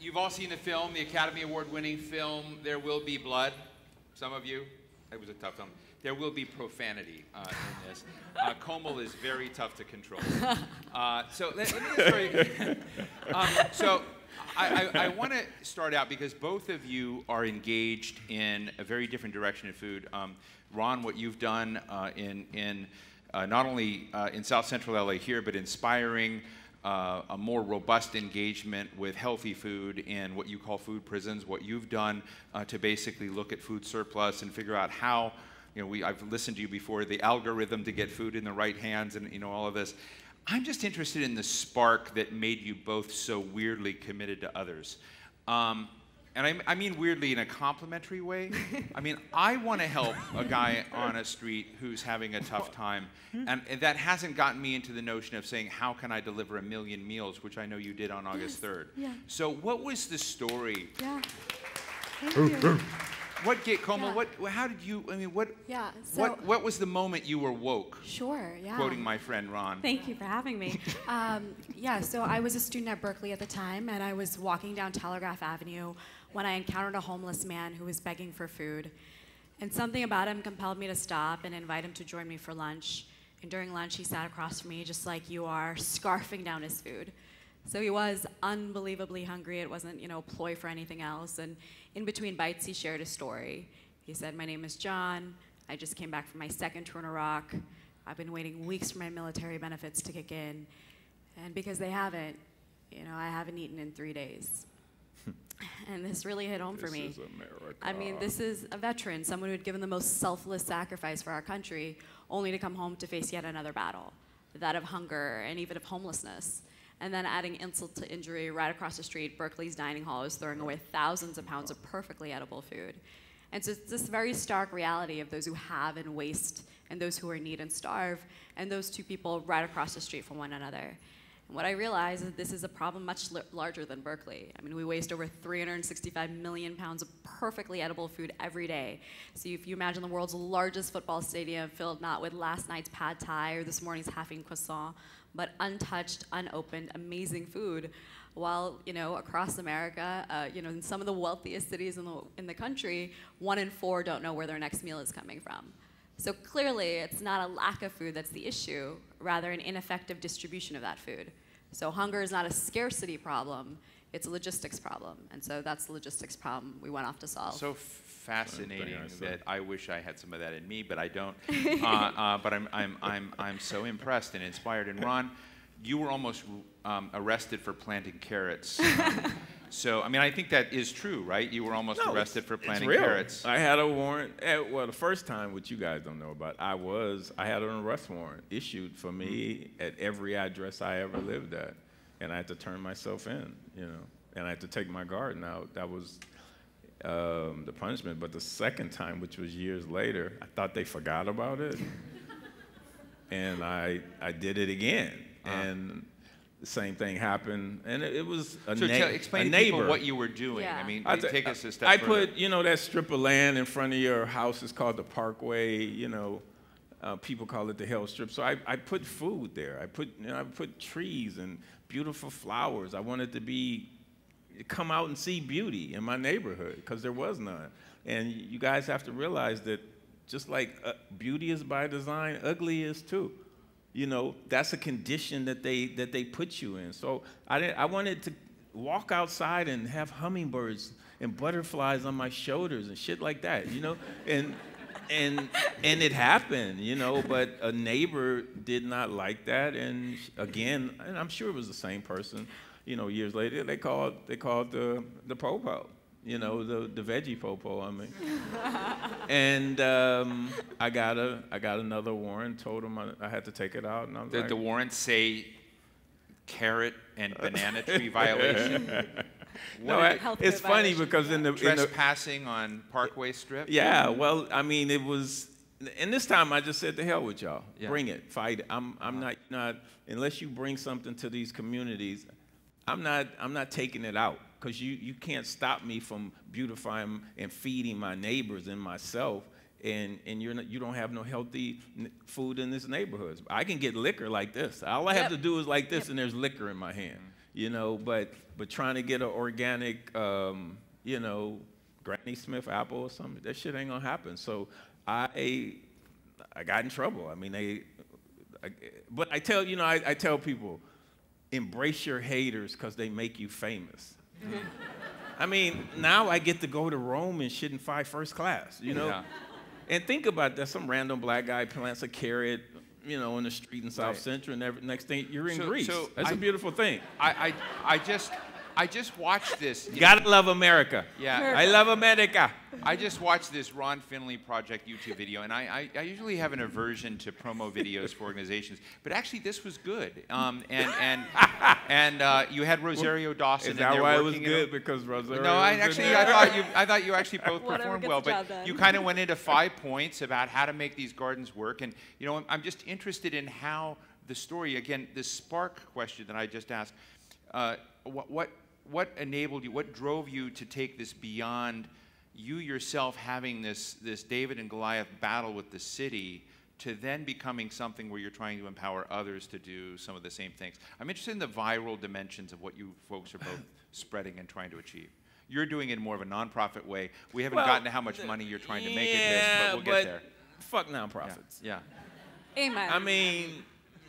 you've all seen the film, the Academy Award-winning film, There Will Be Blood. Some of you. It was a tough film. There will be profanity in this. Komal is very tough to control. So let me show you. So I want to start out because both of you are engaged in a very different direction of food. Ron, what you've done in not only in South Central LA here, but inspiring a more robust engagement with healthy food in what you call food prisons, what you've done to basically look at food surplus and figure out how, I've listened to you before, the algorithm to get food in the right hands and all of this. I'm just interested in the spark that made you both so weirdly committed to others. And I mean weirdly in a complimentary way. I mean, I want to help a guy on a street who's having a tough time. And that hasn't gotten me into the notion of saying, how can I deliver 1 million meals, which I know you did on August 3rd. Yeah. So what was the story? Yeah. Thank you. Komal, how did you, Yeah, so, what was the moment you were woke? Sure, yeah. Quoting my friend Ron. Thank you for having me. Yeah, so I was a student at Berkeley at the time, and I was walking down Telegraph Avenue when I encountered a homeless man who was begging for food. And something about him compelled me to stop and invite him to join me for lunch. And during lunch, he sat across from me, just like you are, scarfing down his food. So he was unbelievably hungry. It wasn't, a ploy for anything else. And in between bites, he shared a story. He said, "My name is John. I just came back from my 2nd tour in Iraq. I've been waiting weeks for my military benefits to kick in. And because they haven't, I haven't eaten in 3 days." And this really hit home for me. This is America. I mean, this is a veteran, someone who had given the most selfless sacrifice for our country, only to come home to face yet another battle, that of hunger and even of homelessness. And then adding insult to injury, right across the street, Berkeley's dining hall is throwing away thousands of pounds of perfectly edible food. And so it's this very stark reality of those who have and waste, and those who are in need and starve, and those two people right across the street from one another. And what I realize is this is a problem much larger than Berkeley. I mean, we waste over 365 million pounds of perfectly edible food every day. So if you imagine the world's largest football stadium filled not with last night's pad thai or this morning's half-eaten croissant, but untouched, unopened, amazing food, while across America, in some of the wealthiest cities in the country, 1 in 4 don't know where their next meal is coming from. So clearly, it's not a lack of food that's the issue, rather an ineffective distribution of that food. So hunger is not a scarcity problem, it's a logistics problem. And so that's the logistics problem we went off to solve. So fascinating that I wish I had some of that in me, but I don't. But I'm so impressed and inspired. And Ron, you were almost arrested for planting carrots. So, I think that is true, right? You were almost arrested for planting carrots. I had a warrant. Well, the first time, which you guys don't know about, I had an arrest warrant issued for me at every address I ever lived at. And I had to turn myself in, and I had to take my garden out. That was the punishment. But the second time, which was years later, I thought they forgot about it. And I did it again. And the same thing happened, and it was a neighbor. Explain to people what you were doing. Yeah. Take us a step I further. put, that strip of land in front of your house is called the Parkway. People call it the Hell Strip. So I put food there. I put trees and beautiful flowers. I wanted to come out and see beauty in my neighborhood because there was none. And you guys have to realize that just like beauty is by design, ugly is too. That's a condition that they put you in. So I wanted to walk outside and have hummingbirds and butterflies on my shoulders and shit like that, and it happened, but a neighbor did not like that, and again, and I'm sure it was the same person, years later, they called the popo. The veggie popo, And I got another warrant, told him I had to take it out. And I was Did the warrant say carrot and banana tree violation? No, it's funny because in the trespassing on Parkway Strip? Yeah, well, it was, and this time I just said, to hell with y'all. Yeah. Bring it, fight it. I'm not, unless you bring something to these communities, I'm not taking it out. Because you can't stop me from beautifying and feeding my neighbors and myself and you don't have no healthy food in this neighborhood. I can get liquor like this. All I have to do is like this, and there's liquor in my hand. You know, but trying to get an organic, you know, Granny Smith apple or something, that shit ain't gonna happen. So I got in trouble. I mean, but I tell, you know, I tell people, embrace your haters because they make you famous. I mean, now I get to go to Rome and shit and fly first class, you know? Yeah. And think about that, some random black guy plants a carrot, you know, on the street in South Central, and next thing, you're in Greece. So That's a beautiful thing. I just watched this. Gotta love America. Yeah. I love America. I just watched this Ron Finley Project YouTube video, and I usually have an aversion to promo videos for organizations, but actually this was good. And you had Rosario Dawson. Is that why it was good? Because Rosario. No, I thought you actually both Whatever performed gets well, the job but done. you kind of went into 5 points about how to make these gardens work, and you know I'm just interested in how the story, again, this spark question that I just asked. What enabled you? What drove you to take this beyond you yourself having this David and Goliath battle with the city to then becoming something where you're trying to empower others to do some of the same things? I'm interested in the viral dimensions of what you folks are both spreading and trying to achieve. You're doing it in more of a nonprofit way. We haven't gotten to how much money you're trying to make at this, but we'll get there. Fuck nonprofits. Yeah. Amen. I mean,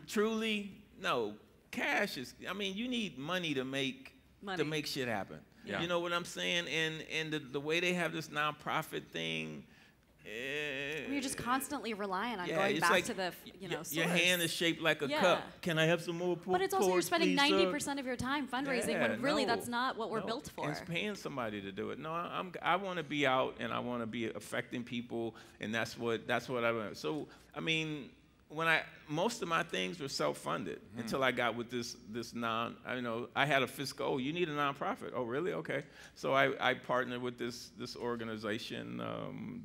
truly, no. Cash is. I mean, you need money to make shit happen. Yeah. You know what I'm saying? And the way they have this nonprofit thing. You're just constantly relying on Yeah, going it's back like to the, you know, your source. hand is shaped like a Yeah. cup. Can I have some more But it's also you're pork, spending please, 90% of your time fundraising Yeah, when really no, that's not what we're no. built for. It's paying somebody to do it. No, I want to be out and I want to be affecting people, and that's what I want. So I mean, most of my things were self-funded until I got with this I had a fiscal. Oh, you need a nonprofit. Oh, really? Okay. So I partnered with this organization,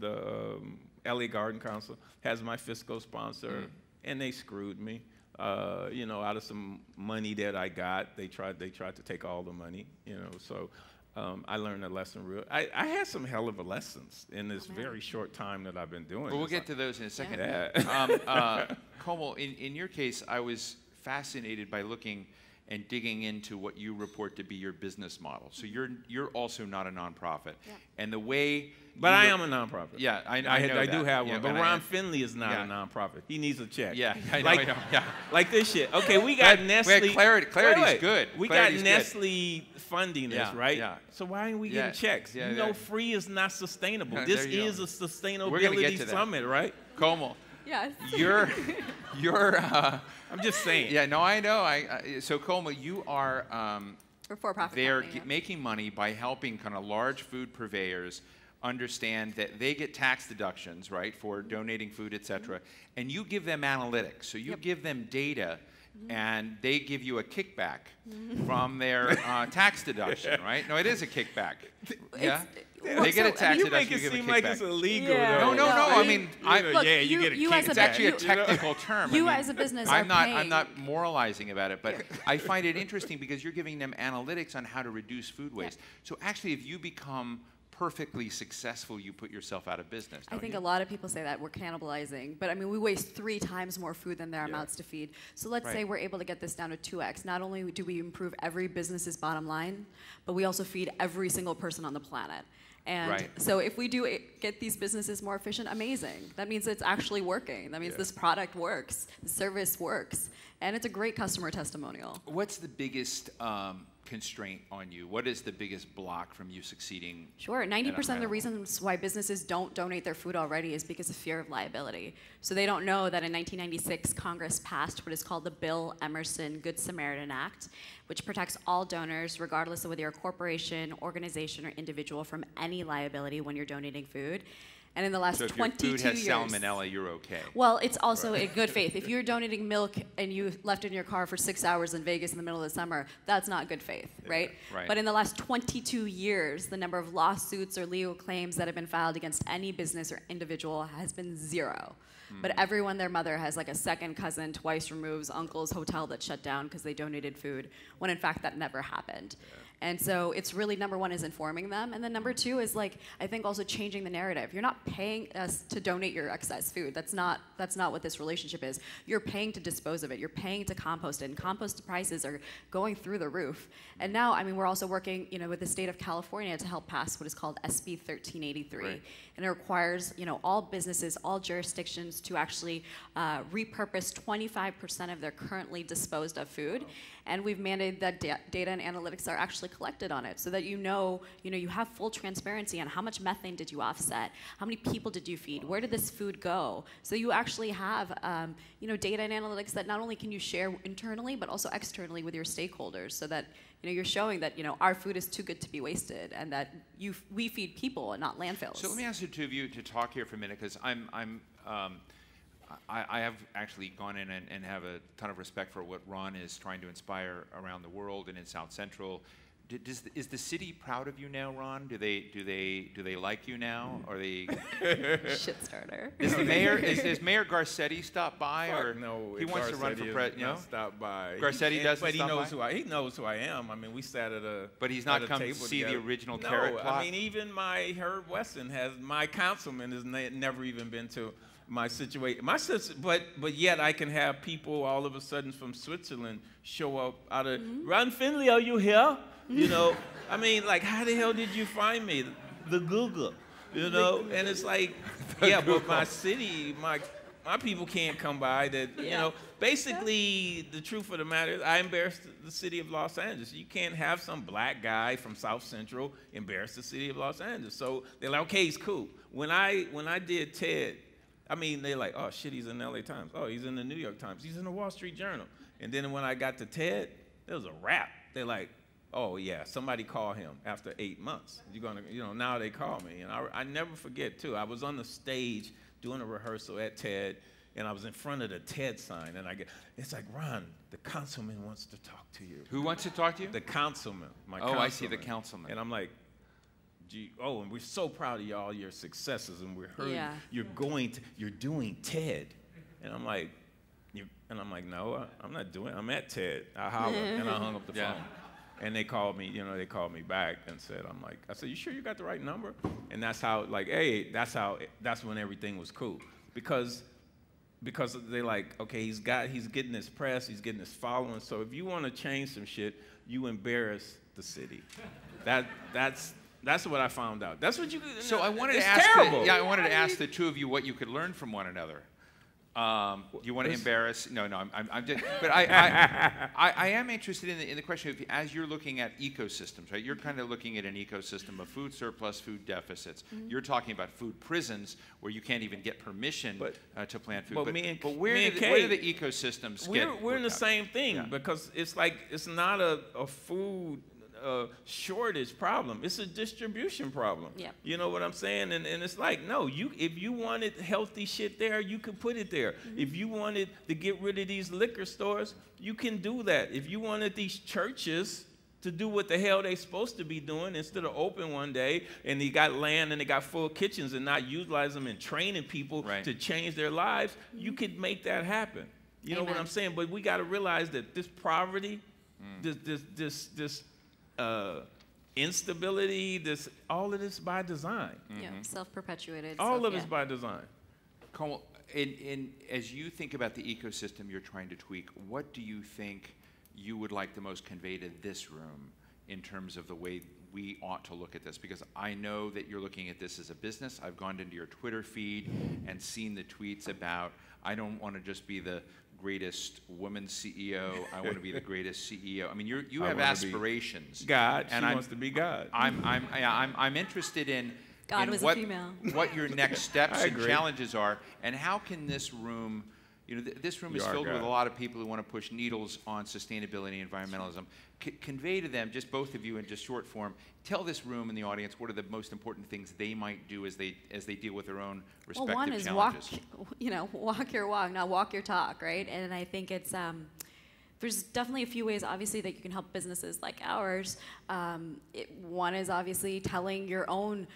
the LA Garden Council has my fiscal sponsor, and they screwed me. You know, out of some money that I got, they tried to take all the money. You know, so. I learned a lesson I had some hell of a lessons in this very short time that I've been doing. Well, we'll get to those in a second. Yeah. Komal, in your case, I was fascinated by looking and digging into what you report to be your business model. So you're also not a nonprofit, and the way. But I am a nonprofit. Yeah, I know I that. do have one. Yeah, but Ron Finley is not a nonprofit. He needs a check. Yeah, I know. Yeah. Like this shit. Okay, we got Nestle. Wait, Clarity's good. We Clarity's got Nestle funding this, right? Yeah. So why ain't we getting checks? Yeah, you know, free is not sustainable. Yeah, this there you is go. a sustainability We're gonna get to that. summit, right? Komal, Yes. you're. I'm just saying. Yeah, no, I know. So Komal, you are. We're for-profit They're company, making money by helping kind of large food purveyors understand that they get tax deductions, right, for donating food, et cetera, and you give them analytics. So you give them data, and they give you a kickback from their tax deduction, right? No, it is a kickback. Yeah? They get a tax You deduction, make you it give a seem kickback. like it's illegal. Yeah. though. No. I mean, Look, yeah, you get a you kickback. as a it's actually a you- technical term. you I mean, as a business I'm are I'm paying. not moralizing about it, but I find it interesting because you're giving them analytics on how to reduce food waste. So actually, if you become perfectly successful, you put yourself out of business. I don't think you? a lot of people say that we're cannibalizing, but I mean, we waste 3 times more food than there are mouths to feed. So let's say we're able to get this down to 2x. Not only do we improve every business's bottom line, but we also feed every single person on the planet. And so if we do get these businesses more efficient, amazing. That means it's actually working. That means this product works, the service works, and it's a great customer testimonial. What's the biggest constraint on you? What is the biggest block from you succeeding? Sure, 90% of the reasons why businesses don't donate their food already is because of fear of liability. So they don't know that in 1996, Congress passed what is called the Bill Emerson Good Samaritan Act, which protects all donors, regardless of whether you're a corporation, organization, or individual, from any liability when you're donating food. And in the last 22 years... So if your food has salmonella, you're okay. Well, it's also in good faith. If you're donating milk and you left it in your car for 6 hours in Vegas in the middle of the summer, that's not good faith, right? Right. But in the last 22 years, the number of lawsuits or legal claims that have been filed against any business or individual has been 0. But everyone, their mother has like a second cousin, twice removes, uncle's hotel that shut down because they donated food, when in fact that never happened. And so it's really, number one is informing them, and then number two is like, I think also changing the narrative. You're not paying us to donate your excess food. That's not what this relationship is. You're paying to dispose of it. You're paying to compost it, and compost prices are going through the roof. And now, I mean, we're also working, with the state of California to help pass what is called SB 1383, right. And it requires, all businesses, all jurisdictions to actually repurpose 25% of their currently disposed of food. And we've mandated that data and analytics are actually collected on it, so that you have full transparency on how much methane did you offset, how many people did you feed, where did this food go. So you actually have data and analytics that not only can you share internally, but also externally with your stakeholders, so that you're showing that our food is too good to be wasted, and that we feed people and not landfills. So let me ask the two of you to talk here for a minute, because I have actually gone in and have a ton of respect for what Ron is trying to inspire around the world and in South Central. Is the city proud of you now, Ron? Do they like you now? Are they shit starter? Is the mayor is Mayor Garcetti stop by, or no? He wants to run for president. Stop by. Garcetti doesn't. But he knows who I am. I mean, we sat at a. But he's not come to see the original carrot plot. I mean, even my Herb Weston my councilman has never even been to my situation. But yet I can have people all of a sudden from Switzerland show up out of Ron Finley. Are you here? I mean, like, how the hell did you find me? The Google, and it's like, yeah, but my city, my people can't come by that, basically the truth of the matter is I embarrassed the city of Los Angeles. You can't have some black guy from South Central embarrass the city of Los Angeles. So they're like, okay, he's cool. When I did TED, I mean, they're like, oh shit, he's in the LA Times. Oh, he's in the New York Times. He's in the Wall Street Journal. And then when I got to TED, there was a wrap. They're like, oh yeah, somebody called him after 8 months. You're gonna, now they call me. And I never forget too, I was on the stage doing a rehearsal at TED, and I was in front of the TED sign, and it's like, Ron, the councilman wants to talk to you. Who wants to talk to you? The councilman, my councilman. Oh, I see, the councilman. And I'm like, and we're so proud of all your successes, and we heard you're doing TED. And I'm like, no, I'm not doing it. I'm at TED. I hollered, and I hung up the phone. And they called me, they called me back and said, I said, you sure you got the right number? And that's how, that's when everything was cool. Because they're like, okay, he's getting his press, he's getting his following. So if you want to change some shit, you embarrass the city. That's what I found out. That's what you. So I wanted to ask. Terrible. I wanted to ask the two of you what you could learn from one another. You want to embarrass? No, I'm just. But I am interested in the question of, as you're looking at ecosystems, right? You're kind of looking at an ecosystem of food surplus, food deficits. You're talking about food prisons where you can't even get permission to plant food. But where do the ecosystems get? We're in the same thing, because it's like it's not a food shortage problem. It's a distribution problem. Yep. You know what I'm saying? And it's like, no, if you wanted healthy shit there, you could put it there. If you wanted to get rid of these liquor stores, you can do that. If you wanted these churches to do what the hell they're supposed to be doing, instead of open one day and they got land and they got full kitchens and not utilize them and training people to change their lives, you could make that happen. You know what I'm saying? But we got to realize that this poverty, this instability, all of this by design. Yeah, self-perpetuated. All of it's by design. Komal, as you think about the ecosystem you're trying to tweak, what do you think you would like the most convey to this room in terms of the way we ought to look at this? Because I know that you're looking at this as a business. I've gone into your Twitter feed and seen the tweets about, I don't want to just be the greatest woman CEO. I want to be the greatest CEO. I mean, you have aspirations. God, and she wants to be God. I'm interested in God was a female. What your next steps and challenges are, and how can this room, this room is filled with a lot of people who want to push needles on sustainability and environmentalism. Convey to them, just both of you in just short form, tell this room and the audience what are the most important things they might do as they deal with their own respective challenges. Well, one is walk your walk, not walk your talk, right? And I think it's there's definitely a few ways, obviously, that you can help businesses like ours. One is obviously telling your own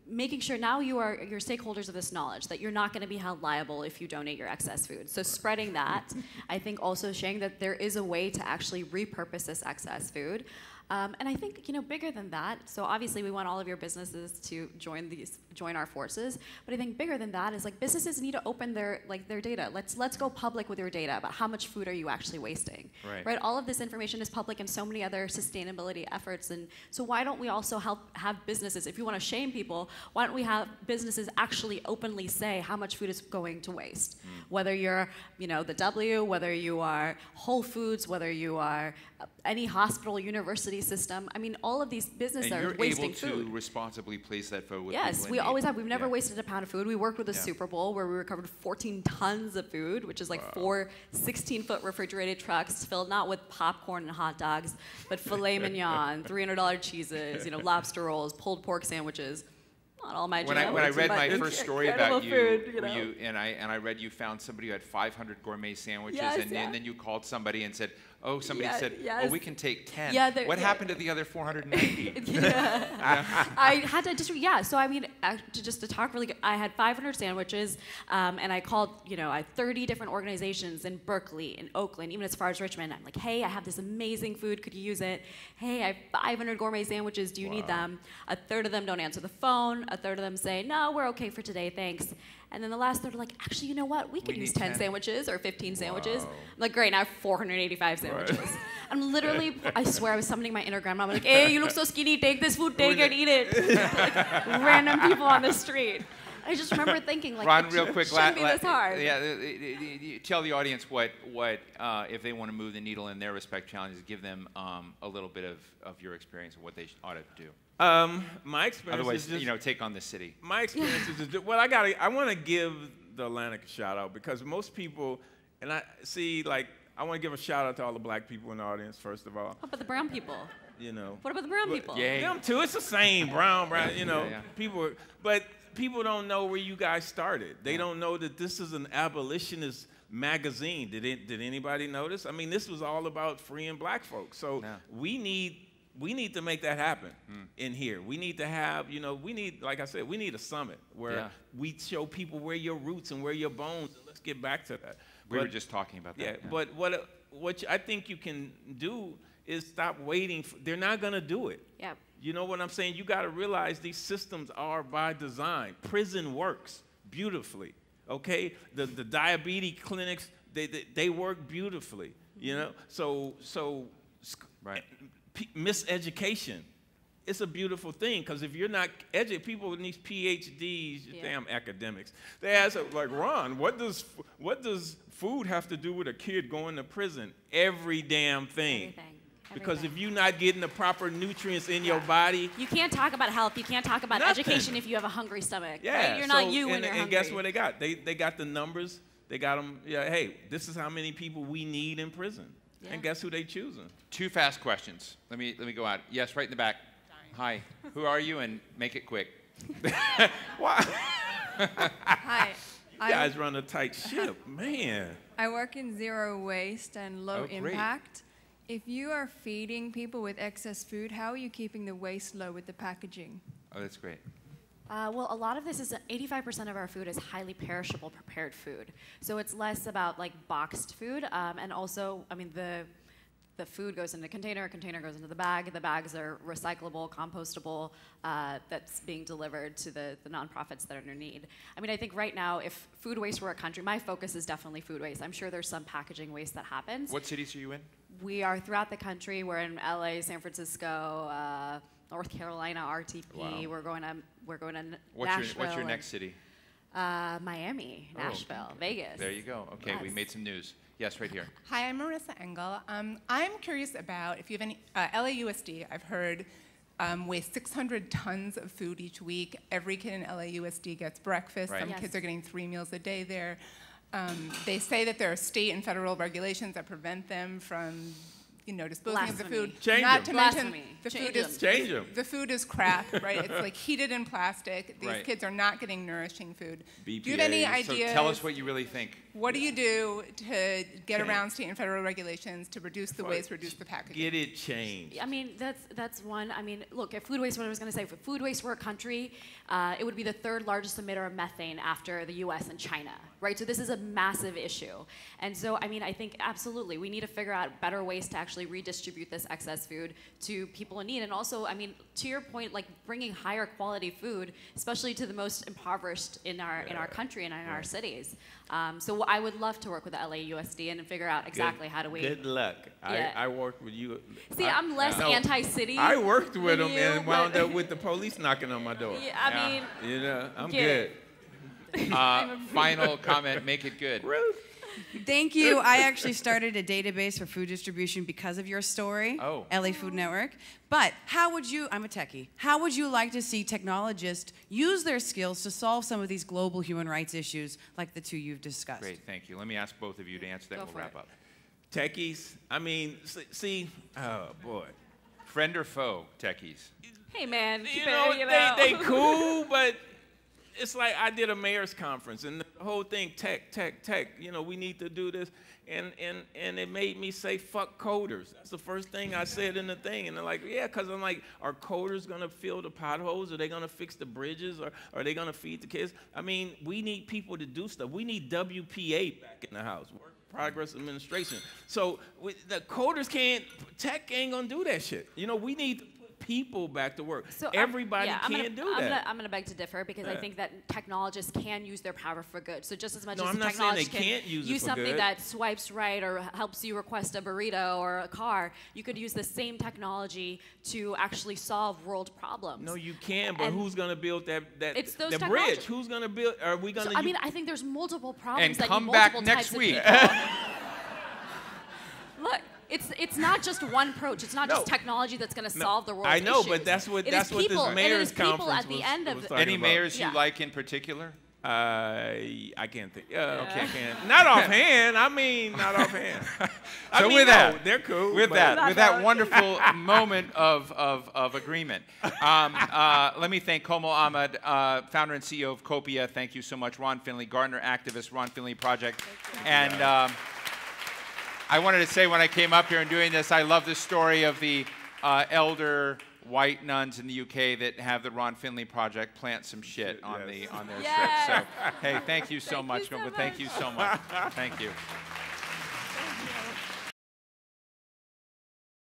making sure now you're stakeholders of this knowledge that you're not going to be held liable if you donate your excess food. So spreading that, I think also showing that there is a way to actually repurpose this excess food. And I think, bigger than that, so obviously we want all of your businesses to join our forces, but I think bigger than that is like businesses need to open their data. Let's go public with your data about how much food are you actually wasting. Right? All of this information is public in so many other sustainability efforts, and so why don't we also have businesses, if you want to shame people, why don't we have businesses actually openly say how much food is going to waste? Whether you're, the W, whether you are Whole Foods, whether you are any hospital, university system. I mean, all of these businesses are wasting food. And you're able to responsibly place that food with Yes, people we in need. always have. We've never wasted a pound of food. We worked with the Super Bowl where we recovered 14 tons of food, which is like 4 16-foot refrigerated trucks filled not with popcorn and hot dogs, but filet mignon, $300 cheeses, lobster rolls, pulled pork sandwiches. Not all my when I read my first story about you, food, and I read you found somebody who had 500 gourmet sandwiches, Yes, and then you called somebody and said, oh, somebody said, yes. oh, we can take 10. Yeah, what happened to the other 490? I had to so I mean, just to talk really good, I had 500 sandwiches, and I called, I had 30 different organizations in Berkeley, in Oakland, even as far as Richmond. I'm like, hey, I have this amazing food, could you use it? Hey, I have 500 gourmet sandwiches, do you need them? A third of them don't answer the phone, a third of them say, no, we're okay for today, thanks. And then the last third are like, actually, you know what? We could use 10 sandwiches or 15 sandwiches. I'm like, great, now I have 485 sandwiches. I'm literally, I swear I was summoning my inner grandma. I'm like, hey, you look so skinny, take this food, take it, eat it. Like, random people on the street. I just remember thinking, like, Ron, real quick, shouldn't be this hard. Tell the audience what if they want to move the needle in their respect challenges, give them a little bit of your experience and what they ought to do. My experience Otherwise, is just, take on the city. My experience is just, well, I want to give the Atlantic a shout out because most people, and I see, I want to give a shout out to all the black people in the audience, first of all. What about the brown people? What about the brown people? Yeah. Them too, it's the same, brown, people, but people don't know where you guys started. They don't know that this is an abolitionist magazine. Did anybody notice? I mean, this was all about freeing black folks. So we need to make that happen in here. We need to have, like I said, we need a summit where we show people where your roots and where your bones. And let's get back to that. We were just talking about that. Yeah, but what I think you can do is stop waiting. They're not going to do it. Yeah. You know what I'm saying? You got to realize these systems are by design. Prison works beautifully, okay? The diabetes clinics, they work beautifully, So miseducation, it's a beautiful thing because if you're not educated, people with these PhDs, damn academics, they ask like, Ron, what does food have to do with a kid going to prison? Every damn thing. Because if you're not getting the proper nutrients in your body, you can't talk about health. You can't talk about education if you have a hungry stomach. Yeah, right? You're not you when you're hungry. And guess what they got? They got the numbers. They got them. Yeah, hey, this is how many people we need in prison. Yeah. And guess who they choosing? 2 fast questions. Let me go out. Yes, right in the back. Hi. Who are you? And make it quick. Why? Hi. You guys run a tight ship, man. I work in zero waste and low impact. If you are feeding people with excess food, how are you keeping the waste low with the packaging? Oh, that's great. Well, a lot of this is 85% of our food is highly perishable prepared food. So it's less about boxed food, and also, I mean, the food goes in a container goes into the bag. The bags are recyclable, compostable, that's being delivered to the nonprofits that are in need. I mean, I think right now, if food waste were a country, my focus is definitely food waste. I'm sure there's some packaging waste that happens. What cities are you in? We are throughout the country. We're in LA, San Francisco, North Carolina, RTP. Wow. We're going to Nashville. What's your next city? Miami, Nashville, Vegas. There you go. Okay, we made some news. Yes, right here. Hi, I'm Marissa Engel. I'm curious about if you have any, LAUSD, I've heard, weighs 600 tons of food each week. Every kid in LAUSD gets breakfast. Some kids are getting 3 meals a day there. They say that there are state and federal regulations that prevent them from, disposing of the food. Change Not them. to mention Blasphemy. the Change food them. is Change them. the food is crap, right? It's like heated in plastic. These Right. kids are not getting nourishing food. BPA. Do you have any So ideas? So tell us what you really think. What do you do to get around state and federal regulations to reduce the waste, reduce the packaging? Get it changed. I mean, that's one. I mean, look, if food waste, what I was going to say, if food waste were a country, it would be the third largest emitter of methane after the U.S. and China, right? So this is a massive issue. And so, I mean, I think absolutely we need to figure out better ways to actually redistribute this excess food to people in need. And also, I mean, to your point, like bringing higher quality food, especially to the most impoverished in our country and in our cities. So I would love to work with the LAUSD and figure out exactly how do we. Good luck. Yeah. I worked with you. See, I'm less anti-city. I worked with than them you, and wound but- up with the police knocking on my door. Yeah, I mean, You know, I'm Get good. it. Final comment, make it good. Ruth? Thank you. I actually started a database for food distribution because of your story, Oh. LA Food Network. But how would you, I'm a techie, how would you like to see technologists use their skills to solve some of these global human rights issues like the two you've discussed? Great, thank you. Let me ask both of you to answer that. Go We'll for wrap it. up. Techies, I mean, see, oh boy. Friend or foe, techies? hey man, You know, know. they cool, but it's like I did a mayor's conference and the whole thing, tech. You know, we need to do this. And it made me say, fuck coders. That's the first thing I said in the thing. And they're like, yeah, because I'm like, are coders going to fill the potholes? Are they going to fix the bridges? Or are they going to feed the kids? I mean, we need people to do stuff. We need WPA back in the house, Work Progress Administration. So the coders can't, tech ain't going to do that shit. You know, we need people back to work. So Everybody I'm can't gonna, do that. I'm going to beg to differ because I think that technologists can use their power for good. So just as much No, as I'm the not saying they technologist can can't use it for something good. that swipes right or helps you request a burrito or a car, you could use the same technology to actually solve world problems. No, you can, but And who's going to build that it's those the technology- bridge? Who's going to build? Are we going So, to? I mean, I think there's multiple problems And that come need back multiple next types week. of people. Look, it's not just one approach. It's not just No. technology that's going to No, solve the world's I know, issues. but that's what It that's is what people, this and it mayor's is people conference at the was, end of was the, talking Any about. mayors Yeah. you like in particular? I can't think. Okay, I can't. Not offhand. I mean, not offhand. I So mean, with no, that, they're cool. With but- that wonderful moment of agreement, let me thank Komal Ahmed, founder and CEO of Copia. Thank you so much, Ron Finley, Gardner activist, Ron Finley Project, and. I wanted to say when I came up here and doing this, I love the story of the elder white nuns in the UK that have the Ron Finley Project plant some shit on their Yes. trip. So, hey, thank you so Thank much. you so Thank you so much. Thank you. Thank you.